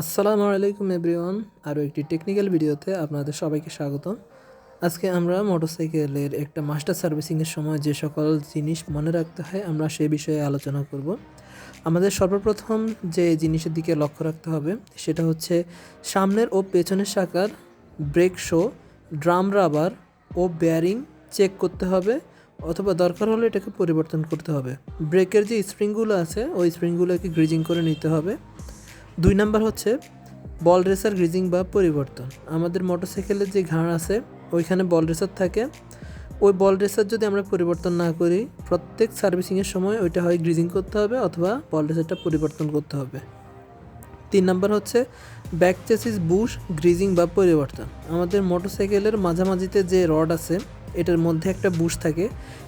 আসসালামু আলাইকুম এভরিওয়ান। আরও একটি টেকনিক্যাল ভিডিওতে আপনাদের সবাইকে স্বাগতম। আজকে আমরা মোটরসাইকেলের একটা মাস্টার সার্ভিসিংয়ের সময় যে সকল জিনিস মনে রাখতে হয় আমরা সে বিষয়ে আলোচনা করব। আমাদের সর্বপ্রথম যে জিনিসের দিকে লক্ষ্য রাখতে হবে সেটা হচ্ছে সামনের ও পেছনের চাকার ব্রেক শো, ড্রাম রাবার ও বেয়ারিং চেক করতে হবে, অথবা দরকার হলে এটাকে পরিবর্তন করতে হবে। ব্রেকের যে স্প্রিংগুলো আছে ওই স্প্রিংগুলোকে গ্রিজিং করে নিতে হবে। 2 নাম্বার হচ্ছে বল রেসার গ্রিজিং বা পরিবর্তন। আমাদের মোটরসাইকেলের যে ঘাড় আছে ওইখানে বল রেসার থাকে, ওই বল রেসার যদি আমরা পরিবর্তন না করি প্রত্যেক সার্ভিসিংয়ের সময় ওইটা হয় গ্রিজিং করতে হবে অথবা বল রেসারটা পরিবর্তন করতে হবে। 3 নাম্বার হচ্ছে ব্যাক চেসিস বুশ গ্রিজিং বা পরিবর্তন। আমাদের মোটরসাইকেলের মাঝামাঝিতে যে রড আছে এটার মধ্যে একটা বুশ থাকে,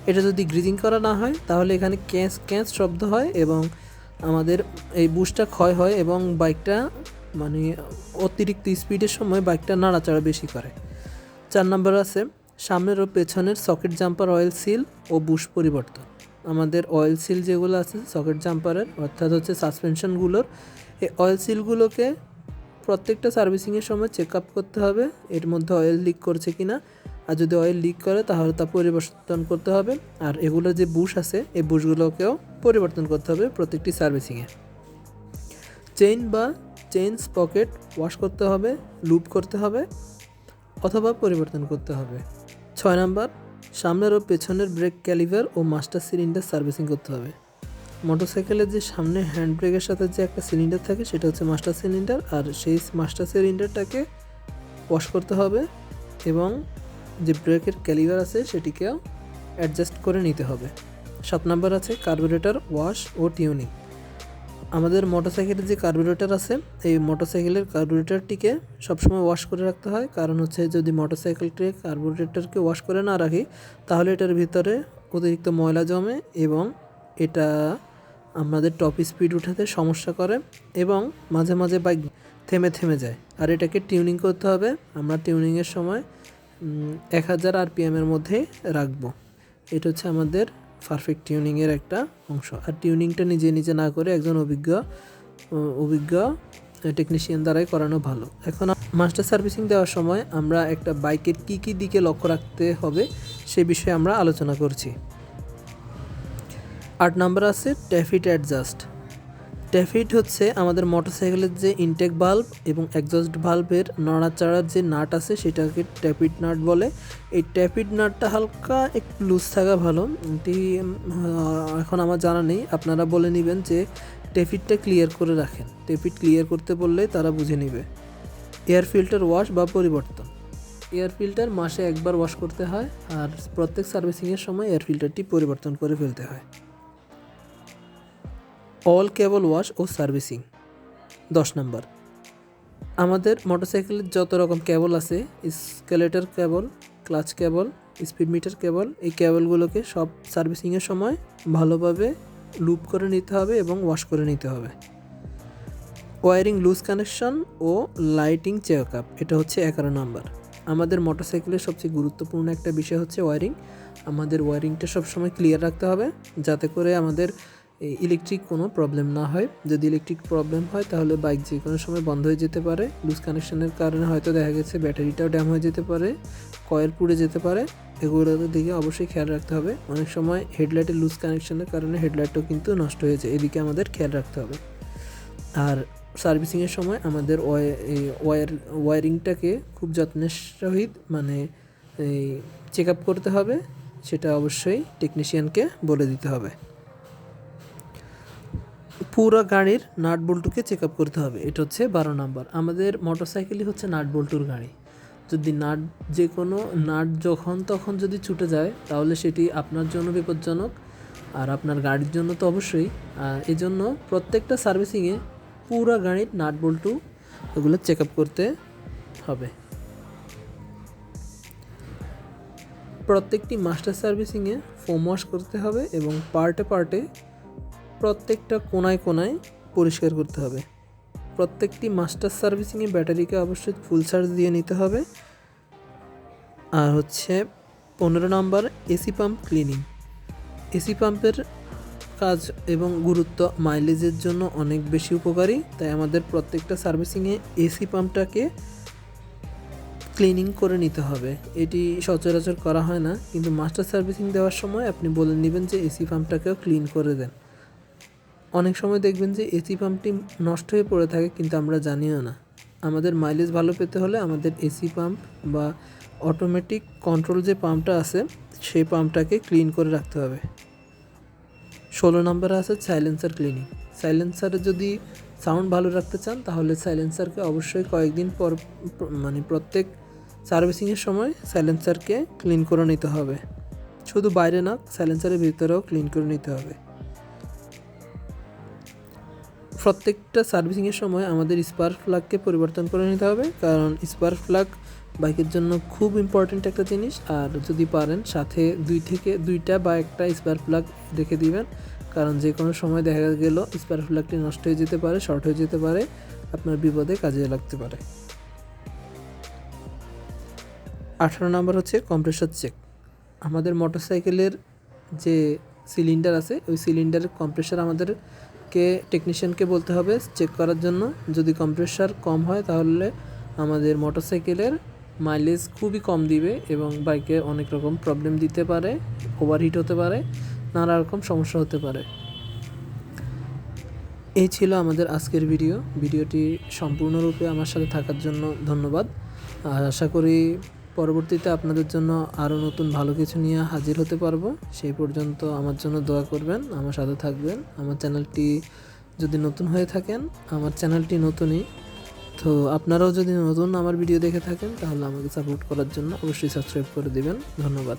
এটা যদি গ্রিজিং করা না হয় তাহলে এখানে ক্যাঁচ ক্যাঁচ শব্দ হয় এবং আমাদের এই বুশটা ক্ষয় হয় এবং বাইকটা মানে অতিরিক্ত স্পিডের সময় বাইকটা নাড়াচাড়া বেশি করে। 4 নাম্বার আছে সামনের ও পেছনের সকেট জাম্পার অয়েল সিল ও বুশ পরিবর্তন। আমাদের অয়েল সিল যেগুলো আছে সকেট জাম্পারের অর্থাৎ হচ্ছে সাসপেনশনগুলোর, এই অয়েল সিলগুলোকে প্রত্যেকটা সার্ভিসিংয়ের সময় চেক আপ করতে হবে এর মধ্যে অয়েল লিক করছে কি না, আর যদি অয়েল লিক করে তাহলে তা পরিবর্তন করতে হবে। আর এগুলোর যে বুশ আছে এই বুশগুলোকেও পরিবর্তন করতে হবে প্রত্যেকটি সার্ভিসিংয়ে। চেইন বা চেইনস পকেট ওয়াশ করতে হবে, লুপ করতে হবে অথবা পরিবর্তন করতে হবে। 6 নাম্বার সামনের ও পেছনের ব্রেক ক্যালিভার ও মাস্টার সিলিন্ডার সার্ভিসিং করতে হবে। মোটরসাইকেলের যে সামনে হ্যান্ড ব্রেকের সাথে যে একটা সিলিন্ডার থাকে সেটা হচ্ছে মাস্টার সিলিন্ডার, আর সেই মাস্টার সিলিন্ডারটাকে ওয়াশ করতে হবে এবং যে ব্রেকের ক্যালিভার আছে সেটিকেও অ্যাডজাস্ট করে নিতে হবে। 7 নাম্বার আছে কার্বুরেটর ওয়াশ ও টিউনিং। আমাদের মোটরসাইকেলের যে কার্বুরেটর আছে এই মোটরসাইকেলের কার্বুরেটরটিকে সবসময় ওয়াশ করে রাখতে হয়, কারণ হচ্ছে যদি মোটরসাইকেলটির কার্বুরেটরকে ওয়াশ করে না রাখি তাহলে এটার ভিতরে অতিরিক্ত ময়লা জমে এবং এটা আমাদের টপ স্পিড উঠাতে সমস্যা করে এবং মাঝে মাঝে বাইক থেমে থেমে যায়। আর এটাকে টিউনিং করতে হবে। আমরা টিউনিংয়ের সময় 1000 আরপিএমের মধ্যে রাখবো। এটা হচ্ছে আমাদের পারফেক্ট টিউনিংয়ের একটা অংশ। আর টিউনিংটা নিজে নিজে না করে একজন অভিজ্ঞ টেকনিশিয়ান দ্বারাই করানো ভালো। এখন মাস্টার সার্ভিসিং দেওয়ার সময় আমরা একটা বাইকের কী কী দিকে লক্ষ্য রাখতে হবে সে বিষয়ে আমরা আলোচনা করছি। 8 নাম্বার আছে ট্যাফিট অ্যাডজাস্ট। ট্যাফিট হচ্ছে আমাদের মোটরসাইকেলের যে ইনটেক বাল্ব এবং এক্সস্ট বাল্বের নড়াচড়ার যে নাট আছে সেটাকে ট্যাপিট নাট বলে। এই ট্যাপিট নাটটা হালকা একটু লুজ থাকা ভালো। এটি এখন আমার জানা নেই, আপনারা বলে নেবেন যে ট্যাপিটটা ক্লিয়ার করে রাখেন। ট্যাপিট ক্লিয়ার করতে বললে তারা বুঝে নেবে। এয়ার ফিল্টার ওয়াশ বা পরিবর্তন। এয়ার ফিল্টার মাসে একবার ওয়াশ করতে হয় আর প্রত্যেক সার্ভিসিংয়ের সময় এয়ার ফিল্টারটি পরিবর্তন করে ফেলতে হয়। অল কেবল ওয়াশ ও সার্ভিসিং। 10 নাম্বার আমাদের মোটরসাইকেলের যত রকম কেবল আছে স্কেলেটর কেবল, ক্লাচ কেবল, স্পিড মিটার কেবল, এই কেবলগুলোকে সব সার্ভিসিংয়ের সময় ভালোভাবে লুপ করে নিতে হবে এবং ওয়াশ করে নিতে হবে। ওয়ারিং লুজ কানেকশন ও লাইটিং চেক আপ, এটা হচ্ছে 11 নাম্বার। আমাদের মোটরসাইকেলের সবচেয়ে গুরুত্বপূর্ণ একটা বিষয় হচ্ছে ওয়ারিং। আমাদের ওয়ারিংটা সবসময় ক্লিয়ার রাখতে হবে যাতে করে আমাদের ইলেকট্রিক কোনো প্রবলেম না হয়। যদি ইলেকট্রিক প্রবলেম হয় তাহলে বাইক যে কোনো সময় বন্ধ হয়ে যেতে পারে। লুজ কানেকশনের কারণে হয়তো দেখা গেছে ব্যাটারিটাও ড্যাম হয়ে যেতে পারে, কয়েল পুড়ে যেতে পারে। এগুলোর দিকে অবশ্যই খেয়াল রাখতে হবে। অনেক সময় হেডলাইটের লুজ কানেকশনের কারণে হেডলাইটও কিন্তু নষ্ট হয়ে যায়, এদিকে আমাদের খেয়াল রাখতে হবে। আর সার্ভিসিংয়ের সময় আমাদের ওয়ারিংটাকে খুব যত্নের সহিত এই চেক আপ করতে হবে, সেটা অবশ্যই টেকনিশিয়ানকে বলে দিতে হবে। পুরো গাড়ির নাট বল্টুকে চেক আপ করতে হবে, এটা হচ্ছে 12 নাম্বার। আমাদের মোটরসাইকেলই হচ্ছে নাট বল্টুর গাড়ি। যদি যে কোনো নাট যখন তখন যদি ছুটে যায় তাহলে সেটি আপনার জন্য বিপজ্জনক আর আপনার গাড়ির জন্য তো অবশ্যই। এই জন্য প্রত্যেকটা সার্ভিসিংয়ে পুরো গাড়ির নাট বল্টু এগুলো চেক আপ করতে হবে। প্রত্যেকটি মাস্টার সার্ভিসিংয়ে ফোম ওয়াশ করতে হবে এবং পার্টে পার্টে প্রত্যেকটা কোনায় কোনায় পরিষ্কার করতে হবে। প্রত্যেকটি মাস্টার সার্ভিসিংয়ে ব্যাটারিকে অবশ্যই ফুল চার্জ দিয়ে নিতে হবে। আর হচ্ছে 15 number AC pump cleaning. AC পাম্পের কাজ এবং গুরুত্ব মাইলেজের জন্য অনেক বেশি উপকারী। তাই আমাদের প্রত্যেকটা সার্ভিসিংয়ে এসি পাম্পটাকে ক্লিনিং করে নিতে হবে। এটি সচরাচর করা হয় না, কিন্তু মাস্টার সার্ভিসিং দেওয়ার সময় আপনি বলে নেবেন যে এসি পাম্পটাকেও ক্লিন করে দেন। অনেক সময় দেখবেন যে এসি পাম্পটি নষ্ট হয়ে পড়ে থাকে, কিন্তু আমরা জানিও না। আমাদের মাইলেজ ভালো পেতে হলে আমাদের এসি পাম্প বা অটোমেটিক কন্ট্রোল যে পাম্পটা আছে সেই পাম্পটাকে ক্লিন করে রাখতে হবে। 16 নম্বরে আছে সাইলেন্সার ক্লিনিং। সাইলেন্সারে যদি সাউন্ড ভালো রাখতে চান তাহলে সাইলেন্সারকে অবশ্যই কয়েকদিন পর প্রত্যেক সার্ভিসিংয়ের সময় সাইলেন্সারকে ক্লিন করে নিতে হবে। শুধু বাইরে না, সাইলেন্সারের ভিতরেও ক্লিন করে নিতে হবে। প্রত্যেকটা সার্ভিসিংয়ের সময় আমাদের স্পার্ক প্লাগকে পরিবর্তন করে নিতে হবে, কারণ স্পার্ক প্লাগ বাইকের জন্য খুব ইম্পর্ট্যান্ট একটা জিনিস। আর যদি পারেন সাথে দুইটা বা একটা স্পার্ক প্লাগ রেখে দিবেন, কারণ যে কোনো সময় দেখা গেল স্পার্ক প্লাগটি নষ্ট হয়ে যেতে পারে, শর্ট হয়ে যেতে পারে, আপনার বিপদে কাজে লাগতে পারে। 18 নম্বর হচ্ছে কম্প্রেসর চেক। আমাদের মোটরসাইকেলের যে সিলিন্ডার আছে ওই সিলিন্ডারের কম্প্রেসর আমাদেরকে টেকনিশিয়ানকে বলতে হবে চেক করার জন্য। যদি কম্প্রেসর কম হয় তাহলে আমাদের মোটরসাইকেলের মাইলেজ খুবই কম দিবে এবং বাইকে অনেক রকম প্রবলেম দিতে পারে, ওভারহিট হতে পারে, নানা রকম সমস্যা হতে পারে। এই ছিল আমাদের আজকের ভিডিওটি সম্পূর্ণরূপে আমার সাথে থাকার জন্য ধন্যবাদ। আর আশা করি পরবর্তীতে আপনাদের জন্য আরও নতুন ভালো কিছু নিয়ে হাজির হতে পারবো। সেই পর্যন্ত আমার জন্য দোয়া করবেন, আমার সাথে থাকবেন। আমার চ্যানেলটি যদি নতুন হয়ে থাকেন, আমার চ্যানেলটি নতুনই, তো আপনারাও যদি নতুন আমার ভিডিও দেখে থাকেন তাহলে আমাকে সাপোর্ট করার জন্য অবশ্যই সাবস্ক্রাইব করে দিবেন। ধন্যবাদ।